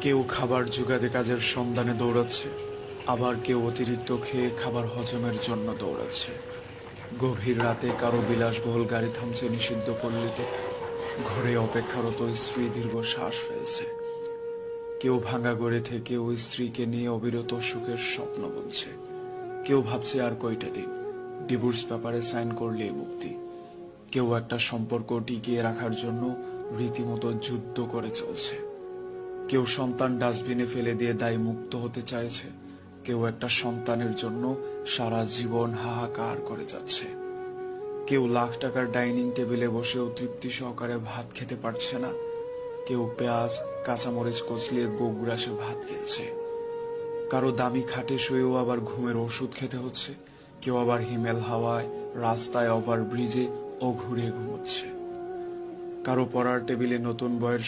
কেউ খাবার জোগাতে কাজের সন্ধানে দৌড়াচ্ছে, আবার কেউ অতিরিক্ত খেয়ে খাবার হজমের জন্য দৌড়াচ্ছে। গভীর রাতে কারো বিলাসবহুল গাড়ি থামছে নিষিদ্ধ পল্লীতে, ঘরে অপেক্ষারত স্ত্রী দীর্ঘ শ্বাস ফেলছে। কেউ ভাঙা গড়ে থেকে ওই স্ত্রীকে নিয়ে অবিরত সুখের স্বপ্ন বুনছে। কেউ ভাবছে আর কয়টা দিন, ডিভোর্স পেপারে সাইন করলে মুক্তি। কেউ একটা সম্পর্ক টিকিয়ে রাখার জন্য রীতিমতো যুদ্ধ করে চলছে। কেউ সন্তান ডাস্টবিনে ফেলে দিয়ে দায় মুক্ত হতে চাইছে, কেউ একটা সন্তানের জন্য সারা জীবন হাহাকার করে যাচ্ছে। কেউ লাখ টাকার ডাইনিং টেবিলে বসেও তৃপ্তি সহকারে ভাত খেতে পারছে না, কেউ পেঁয়াজ কাঁচামরিচ কচলিয়ে গোগ্রাসে ভাত খেয়েছে। কারো দামি খাটে শুয়েও আবার ঘুমের ওষুধ খেতে হচ্ছে, কেউ আবার হিমেল হাওয়ায় রাস্তায় ওভারব্রিজে ও ঘুরে ঘুমোচ্ছে। কারো পড়ার টেবিলে নতুন বইয়ের